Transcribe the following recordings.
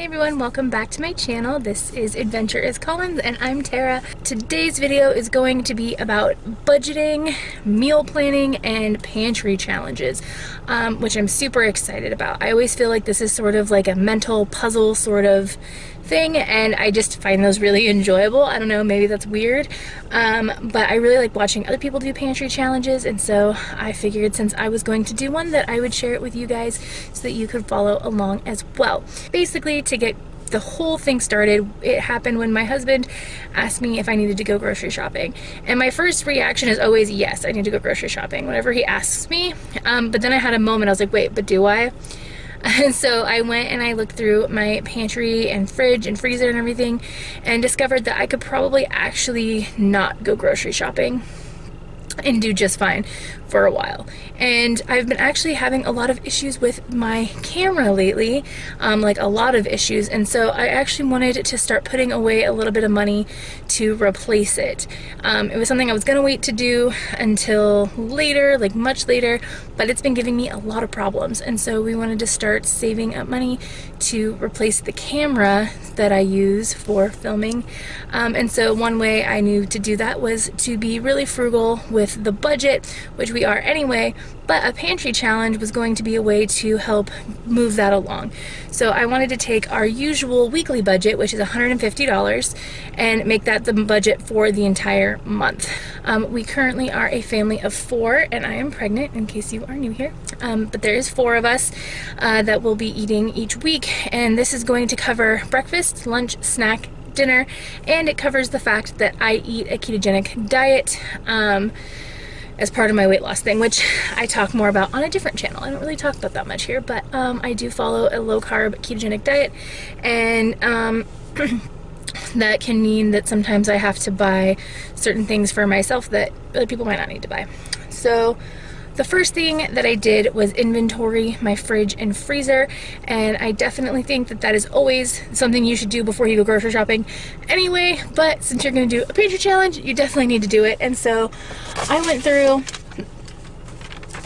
everyone, welcome back to my channel. This is Adventure is Collins and I'm Tara. Today's video is going to be about budgeting, meal planning, and pantry challenges, which I'm super excited about. I always feel like this is sort of like a mental puzzle sort of thing, and I just find those really enjoyable. I don't know, maybe that's weird, but I really like watching other people do pantry challenges, and so I figured since I was going to do one that I would share it with you guys so that you could follow along as well. Basically, to get the whole thing started, it happened when my husband asked me if I needed to go grocery shopping, and my first reaction is always yes, I need to go grocery shopping whenever he asks me, but then I had a moment. I was like, wait, but do I? And so I went and I looked through my pantry and fridge and freezer and everything and discovered that I could probably actually not go grocery shopping and do just fine for a while. And I've been actually having a lot of issues with my camera lately, like a lot of issues, and so I actually wanted to start putting away a little bit of money to replace it. It was something I was gonna wait to do until later, like much later, but it's been giving me a lot of problems, and so we wanted to start saving up money to replace the camera that I use for filming. And so one way I knew to do that was to be really frugal with the budget, which we are anyway, but a pantry challenge was going to be a way to help move that along. So I wanted to take our usual weekly budget, which is $150, and make that the budget for the entire month. We currently are a family of 4, and I am pregnant, in case you are new here. But there is 4 of us that will be eating each week, and this is going to cover breakfast, lunch, snack, dinner, and it covers the fact that I eat a ketogenic diet as part of my weight loss thing, which I talk more about on a different channel. I don't really talk about that much here, but I do follow a low-carb ketogenic diet, and that can mean that sometimes I have to buy certain things for myself that other people might not need to buy. So the first thing that I did was inventory my fridge and freezer, and I definitely think that that is always something you should do before you go grocery shopping anyway, but since you're going to do a pantry challenge, you definitely need to do it. And so I went through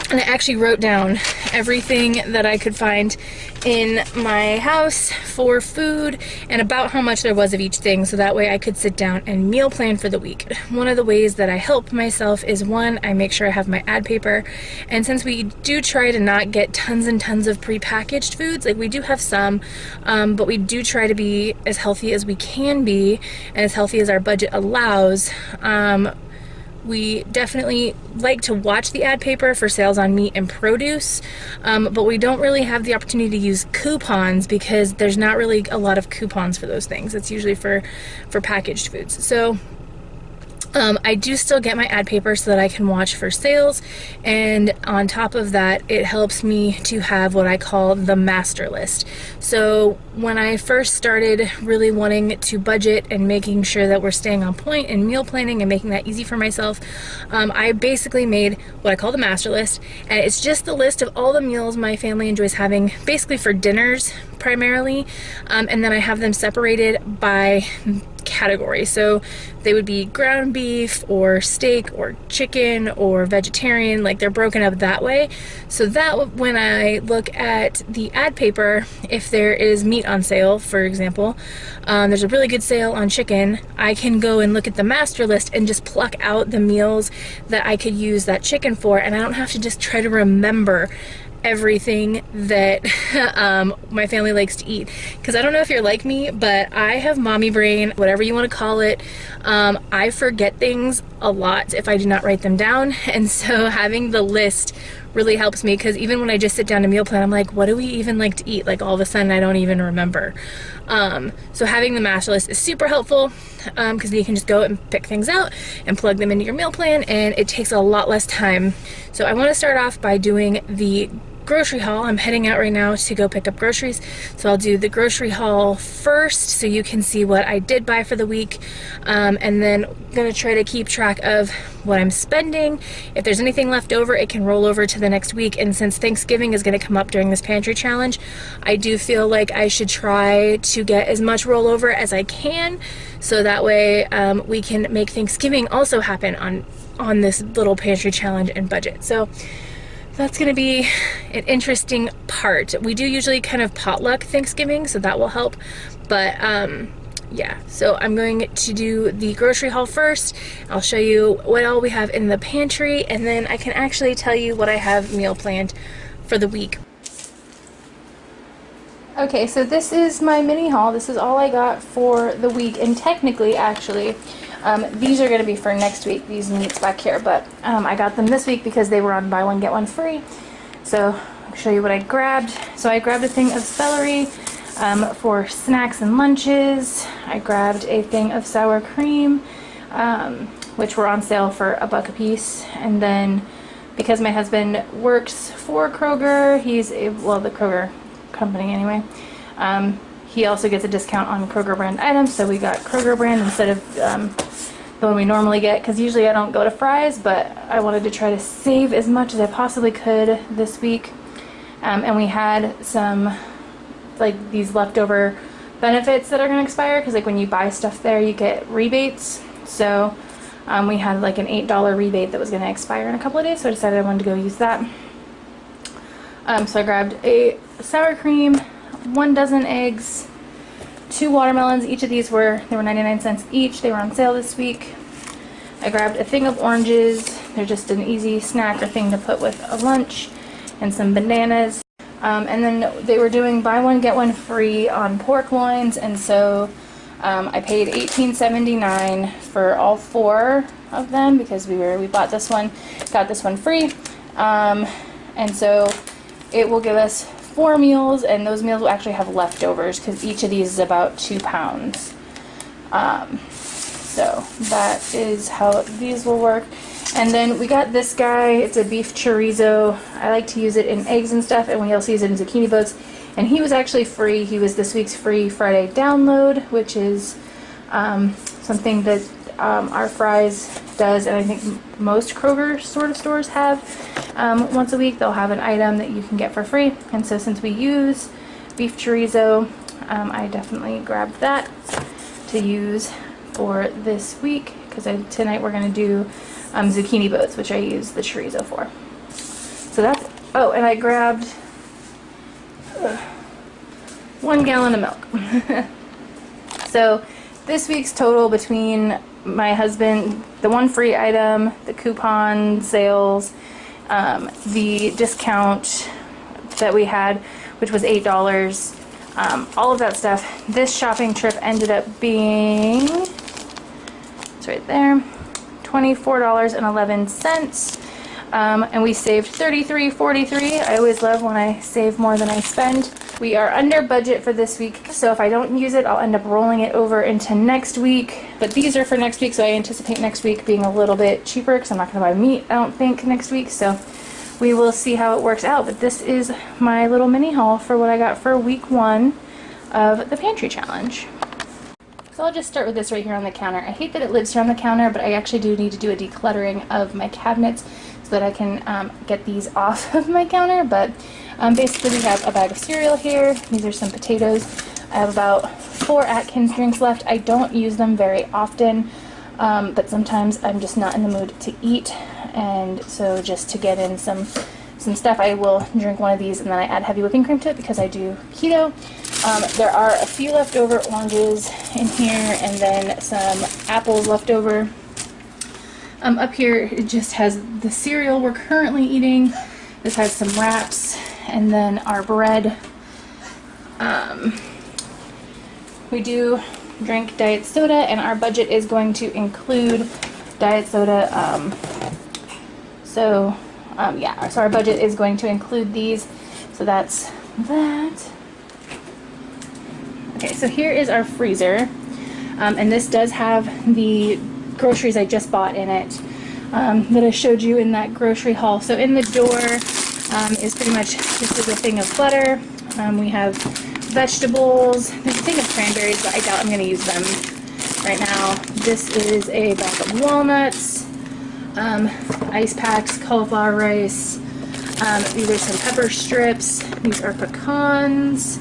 and I actually wrote down everything that I could find in my house for food and about how much there was of each thing, so that way I could sit down and meal plan for the week. One of the ways that I help myself is, one, I make sure I have my ad paper, and since we do try to not get tons and tons of prepackaged foods, like we do have some, but we do try to be as healthy as we can be and as healthy as our budget allows. We definitely like to watch the ad paper for sales on meat and produce, but we don't really have the opportunity to use coupons because there's not really a lot of coupons for those things. It's usually for packaged foods. So I do still get my ad paper so that I can watch for sales, and on top of that, it helps me to have what I call the master list. So when I first started really wanting to budget and making sure that we're staying on point in meal planning and making that easy for myself, I basically made what I call the master list, and it's just the list of all the meals my family enjoys having, basically for dinners primarily, and then I have them separated by category. So they would be ground beef or steak or chicken or vegetarian, like they're broken up that way, so that when I look at the ad paper, if there is meat on sale, for example, there's a really good sale on chicken, I can go and look at the master list and just pluck out the meals that I could use that chicken for, and I don't have to just try to remember everything that my family likes to eat, because I don't know if you're like me, but I have mommy brain, whatever you want to call it. I forget things a lot if I do not write them down, and so having the list really helps me, because even when I just sit down to meal plan, I'm like, what do we even like to eat? Like all of a sudden I don't even remember. So having the master list is super helpful, because you can just go and pick things out and plug them into your meal plan, and it takes a lot less time. So I want to start off by doing the grocery haul. I'm heading out right now to go pick up groceries, so I'll do the grocery haul first so you can see what I did buy for the week, and then I'm gonna try to keep track of what I'm spending. If there's anything left over, it can roll over to the next week, and since Thanksgiving is going to come up during this pantry challenge, I do feel like I should try to get as much rollover as I can, so that way we can make Thanksgiving also happen on this little pantry challenge and budget. So that's gonna be an interesting part. We do usually kind of potluck Thanksgiving, so that will help. But yeah, so I'm going to do the grocery haul first. I'll show you what all we have in the pantry, and then I can actually tell you what I have meal planned for the week. Okay, so this is my mini haul. This is all I got for the week, and technically, actually, these are going to be for next week, these meats back here, but I got them this week because they were on buy one get one free. So I'll show you what I grabbed. So I grabbed a thing of celery for snacks and lunches. I grabbed a thing of sour cream, which were on sale for $1 a piece. And then because my husband works for Kroger, the Kroger company anyway, he also gets a discount on Kroger brand items, so we got Kroger brand instead of the one we normally get, because usually I don't go to Fry's, but I wanted to try to save as much as I possibly could this week. And we had some like these leftover benefits that are going to expire, because like when you buy stuff there you get rebates. So we had like an $8 rebate that was going to expire in a couple of days, so I decided I wanted to go use that. So I grabbed a sour cream, 1 dozen eggs, 2 watermelons. Each of these were 99 cents each. They were on sale this week. I grabbed a thing of oranges. They're just an easy snack or thing to put with a lunch, and some bananas. And then they were doing buy one get one free on pork loins, and so I paid $18.79 for all 4 of them because we bought this one, got this one free, and so it will give us 4 meals, and those meals will actually have leftovers because each of these is about 2 pounds. So that is how these will work. And then we got this guy. It's a beef chorizo. I like to use it in eggs and stuff, and we also use it in zucchini boats. And he was actually free. He was this week's free Friday download, which is something that our Fry's does, and I think most Kroger sort of stores have. Once a week they'll have an item that you can get for free, and so since we use beef chorizo, I definitely grabbed that to use for this week, because tonight we're going to do zucchini boats, which I use the chorizo for. So that's, oh, and I grabbed 1 gallon of milk. So this week's total between my husband, the 1 free item, the coupon sales, the discount that we had, which was $8, all of that stuff, this shopping trip ended up being, it's right there, $24.11, and we saved $33.43. I always love when I save more than I spend. We are under budget for this week, so if I don't use it, I'll end up rolling it over into next week. But these are for next week, so I anticipate next week being a little bit cheaper, because I'm not going to buy meat, I don't think, next week. So we will see how it works out. But this is my little mini haul for what I got for week 1 of the pantry challenge. So I'll just start with this right here on the counter. I hate that it lives here on the counter, but I actually do need to do a decluttering of my cabinets so that I can get these off of my counter. But basically we have a bag of cereal here. These are some potatoes. I have about 4 Atkins drinks left. I don't use them very often, but sometimes I'm just not in the mood to eat, and so just to get in some stuff, I will drink one of these, and then I add heavy whipping cream to it because I do keto. There are a few leftover oranges in here, and then some apples left over. Up here it just has the cereal we're currently eating. This has some wraps, and then our bread. We do drink diet soda, and our budget is going to include diet soda. So our budget is going to include these. So that's that. Okay, so here is our freezer, and this does have the groceries I just bought in it, that I showed you in that grocery haul. So in the door is pretty much, this is a thing of butter. We have vegetables. There's a thing of cranberries, but I doubt I'm going to use them right now. This is a bag of walnuts, ice packs, cauliflower rice. These are some pepper strips. These are pecans.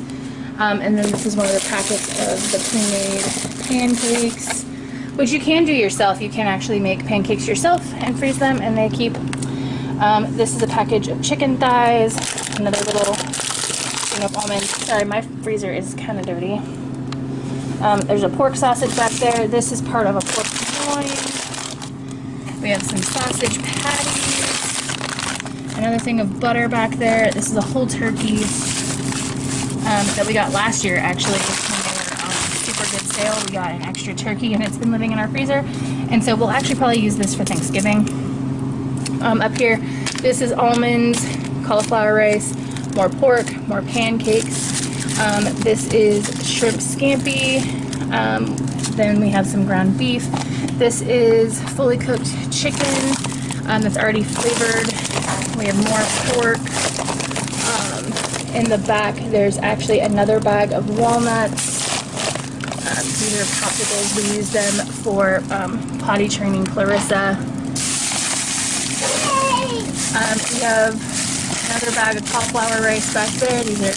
And then this is one of the packets of the pre-made pancakes, which you can do yourself. You can actually make pancakes yourself and freeze them, and they keep This is a package of chicken thighs, another little thing of almonds. Sorry, my freezer is kind of dirty. There's a pork sausage back there. This is part of a pork loin. We have some sausage patties. Another thing of butter back there. This is a whole turkey that we got last year, actually. When they were on super good sale, we got an extra turkey, and it's been living in our freezer. And so we'll actually probably use this for Thanksgiving. Up here, this is almonds, cauliflower rice, more pork, more pancakes. This is shrimp scampi. Then we have some ground beef. This is fully cooked chicken that's already flavored. We have more pork. In the back, there's actually another bag of walnuts. These are popsicles. We use them for potty training Clarissa. We have another bag of cauliflower rice back there. These are,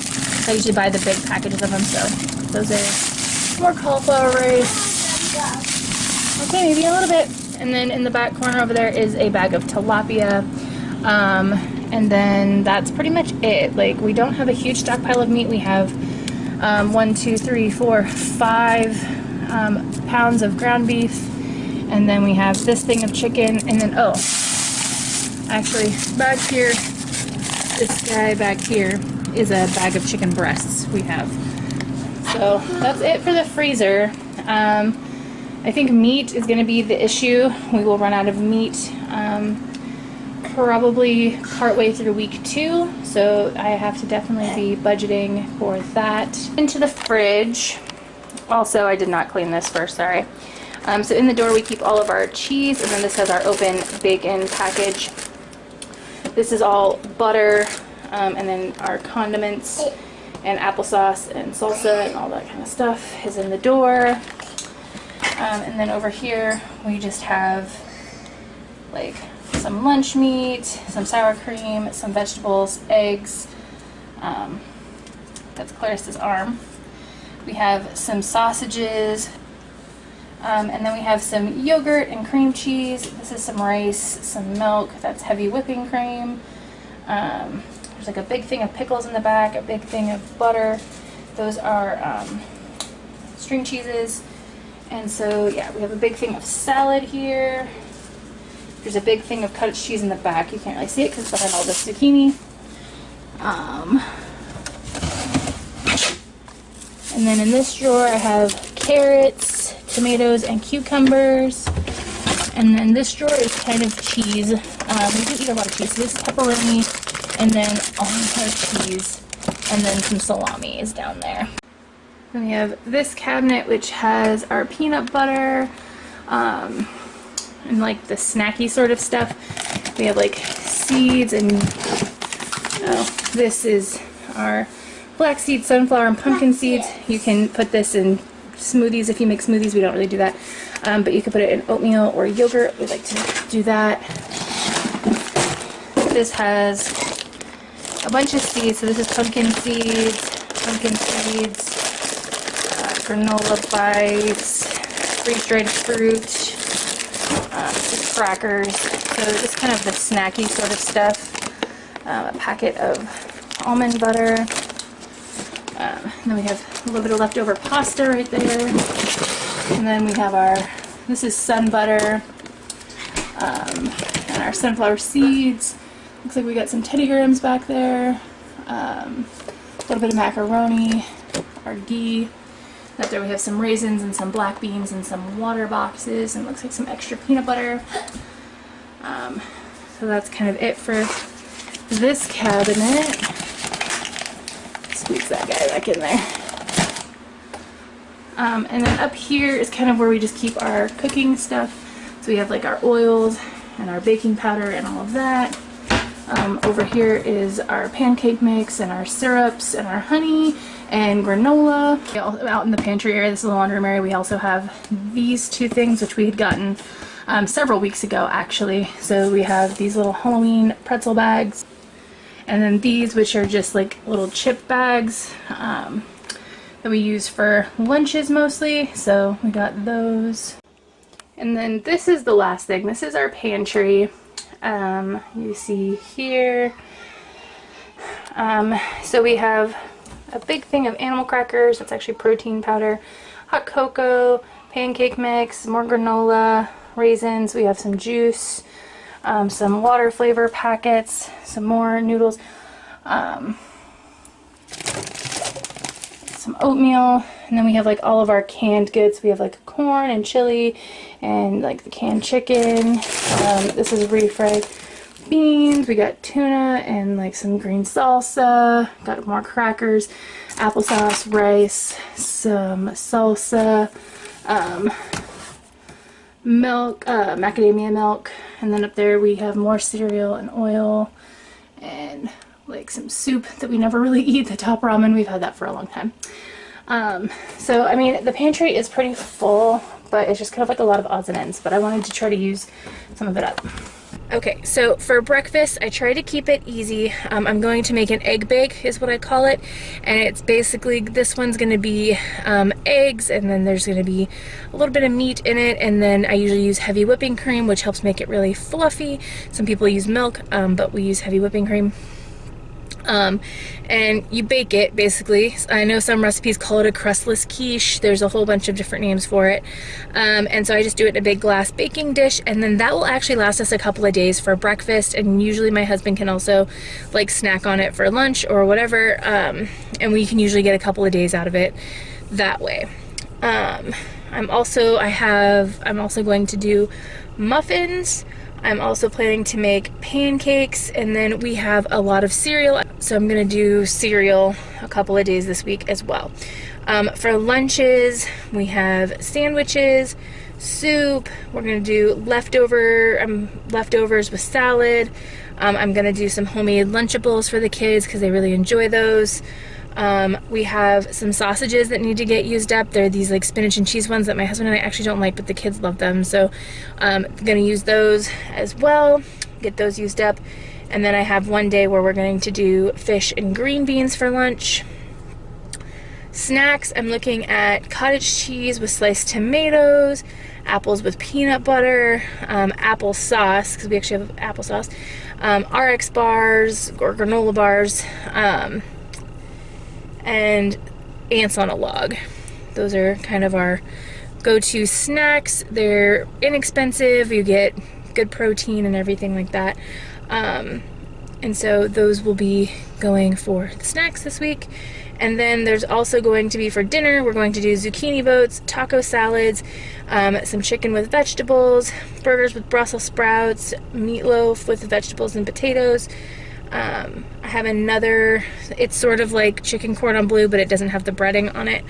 I usually buy the big packages of them, so those are more cauliflower rice. Okay, maybe a little bit. And then in the back corner over there is a bag of tilapia. And then that's pretty much it. Like, we don't have a huge stockpile of meat. We have 1, 2, 3, 4, 5 pounds of ground beef. And then we have this thing of chicken. And then, oh, actually, back here, this guy back here is a bag of chicken breasts we have. So that's it for the freezer. I think meat is going to be the issue. We will run out of meat probably partway through week 2, so I have to definitely be budgeting for that. Into the fridge. Also, I did not clean this first, sorry. So in the door we keep all of our cheese, and then this has our open bacon package. This is all butter, and then our condiments and applesauce and salsa and all that kind of stuff is in the door. And then over here we just have like some lunch meat, some sour cream, some vegetables, eggs. That's Clarissa's arm. We have some sausages, and then we have some yogurt and cream cheese. This is some rice, some milk. That's heavy whipping cream. There's like a big thing of pickles in the back, a big thing of butter. Those are string cheeses. And so, yeah, we have a big thing of salad here. There's a big thing of cottage cheese in the back. You can't really see it because it's behind all this zucchini. And then in this drawer I have carrots, tomatoes, and cucumbers. And then this drawer is kind of cheese. We do eat a lot of cheese. So this is pepperoni, and then all of our cheese, and then some salami is down there. Then we have this cabinet, which has our peanut butter, and like the snacky sort of stuff. We have like seeds, and this is our black seed, sunflower, and pumpkin seeds. You can put this in smoothies if you make smoothies. We don't really do that, but you can put it in oatmeal or yogurt. We like to do that. This has a bunch of seeds. So this is pumpkin seeds, granola bites, freeze-dried fruit, crackers, so just kind of the snacky sort of stuff. A packet of almond butter. Then we have a little bit of leftover pasta right there. And then we have our, this is sun butter, and our sunflower seeds. Looks like we got some Teddy Grahams back there. A little bit of macaroni, our ghee. Up there we have some raisins and some black beans and some water boxes, and looks like some extra peanut butter. So that's kind of it for this cabinet. Squeeze that guy back in there. And then up here is kind of where we just keep our cooking stuff. So we have like our oils and our baking powder and all of that. Over here is our pancake mix and our syrups and our honey and granola. Out in the pantry area, this is the laundry room area, we also have these two things which we had gotten several weeks ago actually. So we have these little Halloween pretzel bags, and then these, which are just like little chip bags that we use for lunches mostly. So we got those. And then this is the last thing. This is our pantry. You see here. So we have a big thing of animal crackers. That's actually protein powder, hot cocoa, pancake mix, more granola, raisins. We have some juice, some water flavor packets, some more noodles, some oatmeal, and then we have like all of our canned goods. We have like corn and chili and like the canned chicken. This is refried beans. We got tuna and like some green salsa. Got more crackers, applesauce, rice, some salsa, milk, macadamia milk, and then up there we have more cereal and oil and like some soup that we never really eat, the top ramen. We've had that for a long time. So I mean, the pantry is pretty full, but it's just kind of like a lot of odds and ends, but I wanted to try to use some of it up. Okay, so for breakfast, I try to keep it easy. I'm going to make an egg bake, is what I call it. And it's basically, this one's going to be eggs, and then there's going to be a little bit of meat in it. And then I usually use heavy whipping cream, which helps make it really fluffy. Some people use milk, but we use heavy whipping cream. And you bake it basically. I know some recipes call it a crustless quiche. There's a whole bunch of different names for it. And so I just do it in a big glass baking dish, and then that will actually last us a couple of days for breakfast, and usually my husband can also like snack on it for lunch or whatever, and we can usually get a couple of days out of it that way. I'm also going to do muffins. I'm also planning to make pancakes, and then we have a lot of cereal, so I'm gonna do cereal a couple of days this week as well. For lunches, we have sandwiches, soup. We're gonna do leftovers with salad. I'm gonna do some homemade Lunchables for the kids because they really enjoy those. We have some sausages that need to get used up. They're these like spinach and cheese ones that my husband and I actually don't like, but the kids love them. So I'm gonna use those as well, get those used up. And then I have one day where we're going to do fish and green beans for lunch. Snacks, I'm looking at cottage cheese with sliced tomatoes, apples with peanut butter, applesauce, because we actually have applesauce, RX bars or granola bars, and ants on a log. Those are kind of our go-to snacks. They're inexpensive, you get good protein and everything like that. And so those will be going for the snacks this week. And then there's also going to be for dinner, we're going to do zucchini boats, taco salads, some chicken with vegetables, burgers with Brussels sprouts, meatloaf with vegetables and potatoes. I have another, it's sort of like chicken cordon bleu, but it doesn't have the breading on it,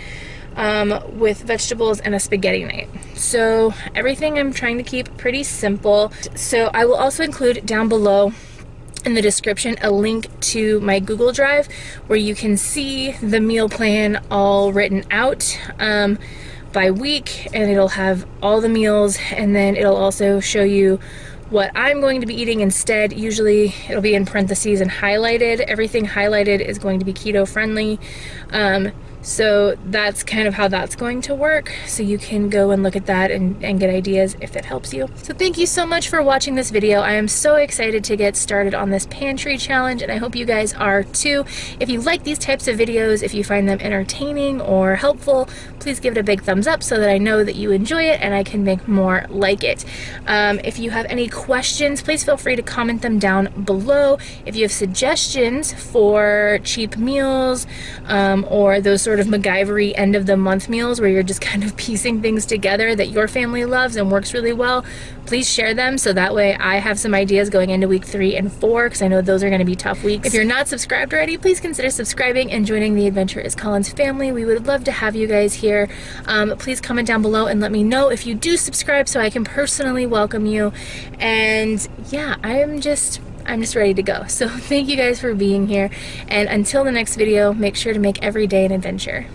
with vegetables and a spaghetti night. So everything I'm trying to keep pretty simple. So I will also include down below in the description a link to my Google Drive where you can see the meal plan all written out by week, and it'll have all the meals, and then it'll also show you what I'm going to be eating instead. Usually it'll be in parentheses and highlighted. Everything highlighted is going to be keto friendly. So that's kind of how that's going to work. So you can go and look at that and get ideas if that helps you. So thank you so much for watching this video. I am so excited to get started on this pantry challenge, and I hope you guys are too. If you like these types of videos, if you find them entertaining or helpful, please give it a big thumbs up so that I know that you enjoy it and I can make more like it. If you have any questions, please feel free to comment them down below. If you have suggestions for cheap meals, or those sort of MacGyver-y end of the month meals where you're just kind of piecing things together that your family loves and works really well, please share them so that way I have some ideas going into week 3 and 4, because I know those are going to be tough weeks. If you're not subscribed already, please consider subscribing and joining the Adventure is Collins family. We would love to have you guys here. Please comment down below and let me know if you do subscribe so I can personally welcome you. And yeah, I'm just ready to go. So thank you guys for being here, and until the next video, make sure to make every day an adventure.